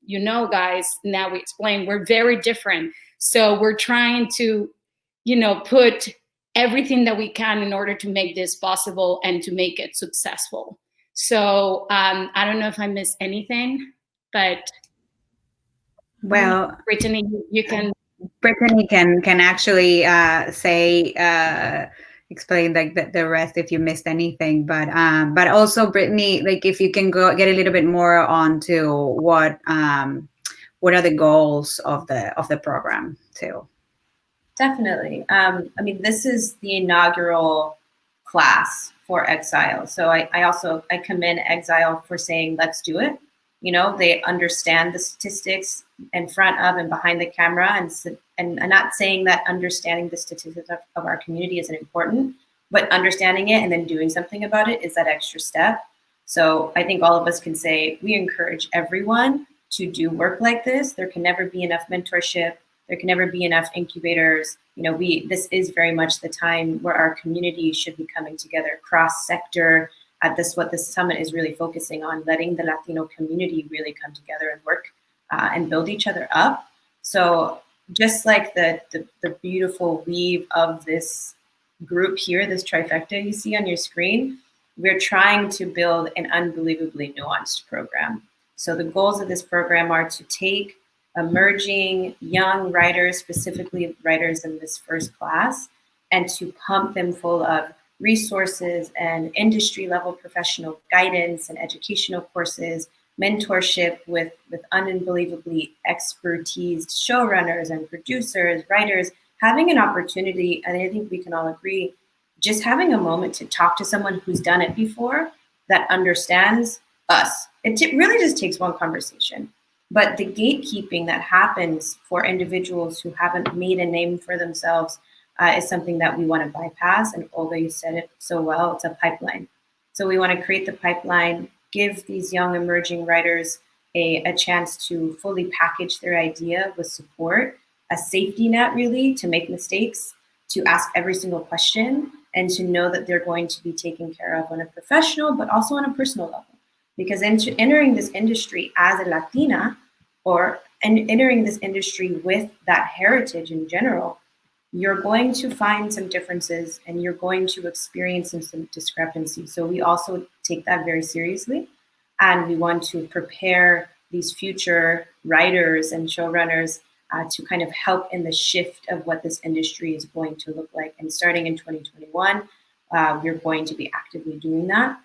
know, guys, now we explain, we're very different. So we're trying to, you know, put everything that we can in order to make this possible and to make it successful. So I don't know if I missed anything, but well, Brittany, you can. Brittany can actually explain like the rest if you missed anything, but also Brittany, like if you can go get a little bit more onto what are the goals of the program too. Definitely. I mean, this is the inaugural class for Exile. So I commend Exile for saying, let's do it. You know, they understand the statistics in front of and behind the camera, and I'm not saying that understanding the statistics of our community isn't important, but understanding it and then doing something about it is that extra step. So I think all of us can say we encourage everyone to do work like this. There can never be enough mentorship. There can never be enough incubators. You know, this is very much the time where our community should be coming together cross-sector. What this summit is really focusing on, letting the Latino community really come together and work and build each other up. So just like the beautiful weave of this group here, this trifecta you see on your screen, we're trying to build an unbelievably nuanced program. So the goals of this program are to take emerging young writers, specifically writers in this first class, and to pump them full of resources and industry level professional guidance and educational courses, mentorship with unbelievably expertise showrunners and producers, writers, having an opportunity, and I think we can all agree, just having a moment to talk to someone who's done it before that understands us. It really just takes one conversation. But the gatekeeping that happens for individuals who haven't made a name for themselves is something that we want to bypass. And Olga, you said it so well, it's a pipeline. So we want to create the pipeline, give these young emerging writers a chance to fully package their idea with support, a safety net really to make mistakes, to ask every single question, and to know that they're going to be taken care of on a professional, but also on a personal level. Because entering this industry as a Latina, or entering this industry with that heritage in general, you're going to find some differences and you're going to experience some discrepancies. So we also take that very seriously. And we want to prepare these future writers and showrunners to kind of help in the shift of what this industry is going to look like. And starting in 2021, we're going to be actively doing that.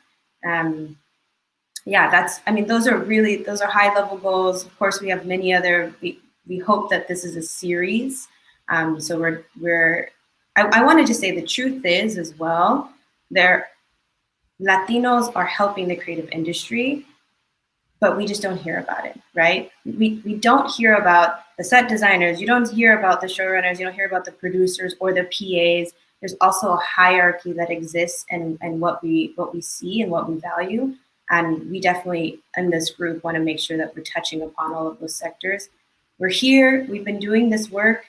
Those are high level goals. Of course, we have many other, we hope that this is a series. So I want to just say the truth is as well, Latinos are helping the creative industry, but we just don't hear about it, right? We don't hear about the set designers. You don't hear about the showrunners. You don't hear about the producers or the PAs. There's also a hierarchy that exists and what we see and what we value. And we definitely, in this group, want to make sure that we're touching upon all of those sectors. We're here. We've been doing this work.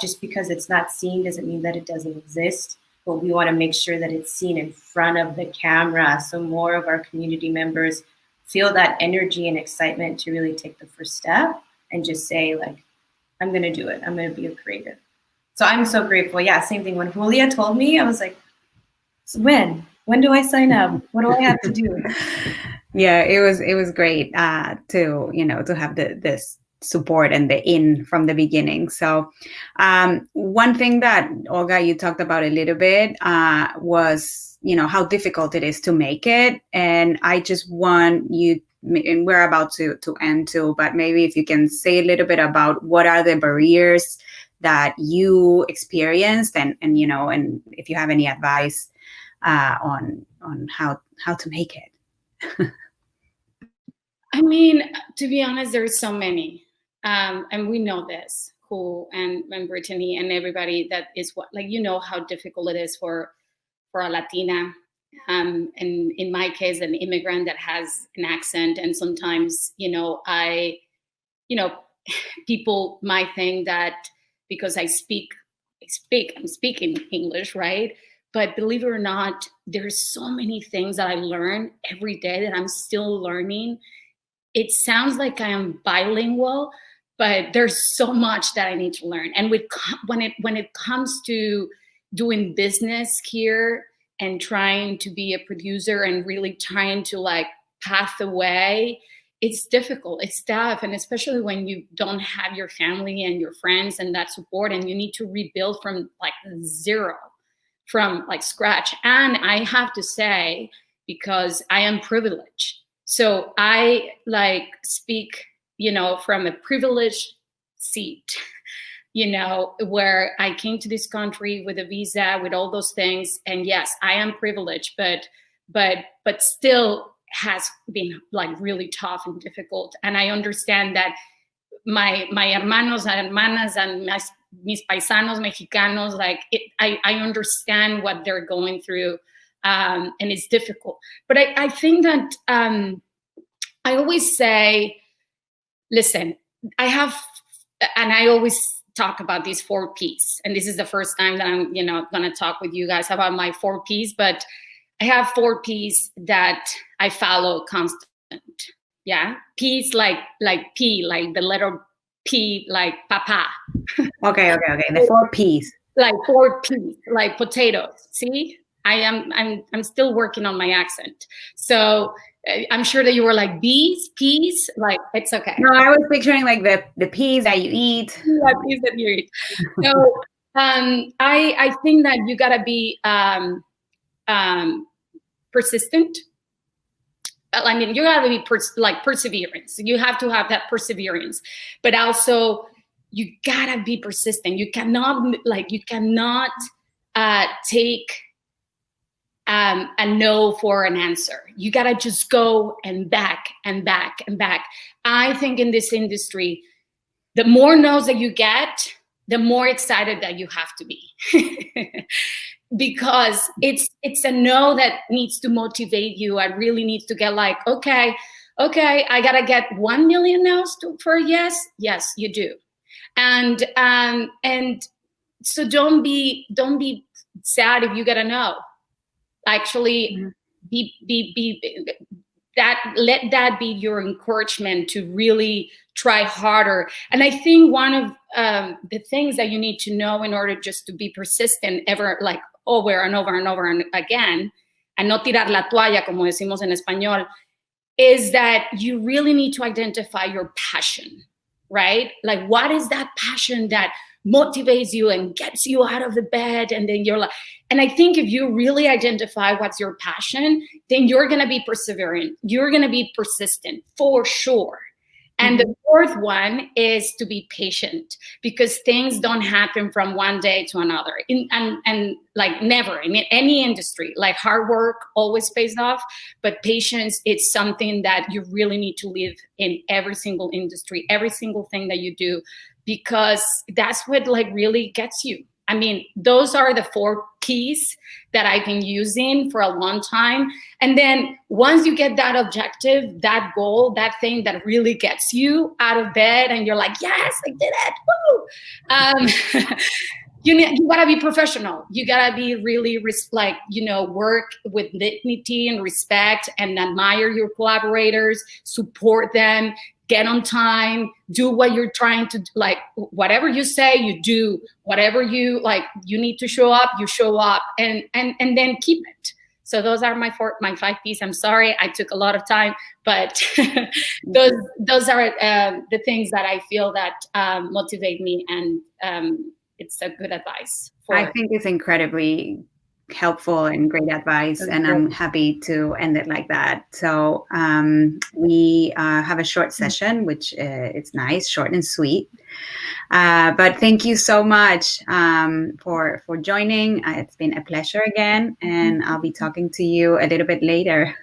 Just because it's not seen doesn't mean that it doesn't exist. But we want to make sure that it's seen in front of the camera. So more of our community members feel that energy and excitement to really take the first step and just say like, I'm going to do it. I'm going to be a creative. So I'm so grateful. Yeah, same thing. When Julia told me, I was like, when do I sign up? What do I have to do? Yeah, it was great to have this support and the in from the beginning. So one thing that Olga, you talked about a little bit was how difficult it is to make it, and I just want you, and we're about to end too, but maybe if you can say a little bit about what are the barriers that you experienced, and if you have any advice on how to make it. I mean, to be honest, there's so many, and we know this, and Brittany and everybody, that is how difficult it is for a Latina, and in my case, an immigrant that has an accent, and sometimes, people might think that because I'm speaking English, right? But believe it or not, there's so many things that I learn every day that I'm still learning. It sounds like I am bilingual, but there's so much that I need to learn. And when it comes to doing business here and trying to be a producer and really trying to path the way, it's difficult, it's tough. And especially when you don't have your family and your friends and that support, and you need to rebuild from zero, from scratch. And I have to say, because I am privileged, so I speak, from a privileged seat, where I came to this country with a visa, with all those things. And yes, I am privileged, but still has been really tough and difficult. And I understand that my hermanos and hermanas and mis paisanos mexicanos, I understand what they're going through, and it's difficult. But I think that I always say, listen, I always talk about these 4 Ps, and this is the first time that I'm going to talk with you guys about my 4 Ps, but I have 4 Ps that I follow constant. Yeah, P's like P, like the letter P, like papa. Okay. The 4 Ps. 4 Ps, like potatoes. See, I'm still working on my accent. So I'm sure that you were like B's, P's, it's okay. No, I was picturing the peas that you eat. Yeah, peas that you eat. So I think that you gotta be persistent. I mean, you gotta be perseverance. You have to have that perseverance, but also you gotta be persistent. You cannot take a no for an answer. You gotta just go and back and back and back. I think in this industry, the more no's that you get, the more excited that you have to be. Because it's a no that needs to motivate you. I really need to get okay, I gotta get 1 million no's for a yes. Yes, you do. And so don't be sad if you get a no. Actually, let that be your encouragement to really try harder. And I think one of the things that you need to know in order just to be persistent over and over and over and again, and no tirar la toalla, como decimos en español, is that you really need to identify your passion, right? What is that passion that motivates you and gets you out of the bed? And then and I think if you really identify what's your passion, then you're going to be persevering. You're going to be persistent for sure. And the fourth one is to be patient, because things don't happen from one day to another. And never in any industry, hard work always pays off, but patience, it's something that you really need to live in every single industry, every single thing that you do, because that's what really gets you. I mean, those are the 4 Ps that I've been using for a long time. And then once you get that objective, that goal, that thing that really gets you out of bed and you're like, yes, I did it, woo! you gotta be professional. You gotta be really work with dignity and respect, and admire your collaborators, support them, get on time, do what you're trying to do. Like, whatever you say, you do. Whatever you need to show up, you show up, and then keep it. So those are my 5 P's. I'm sorry I took a lot of time, but those are the things that I feel that motivate me, and it's a good advice. I think it's incredibly helpful and great advice, and I'm happy to end it like that. So we have a short session, which it's nice, short and sweet. But thank you so much for joining. It's been a pleasure again, and I'll be talking to you a little bit later.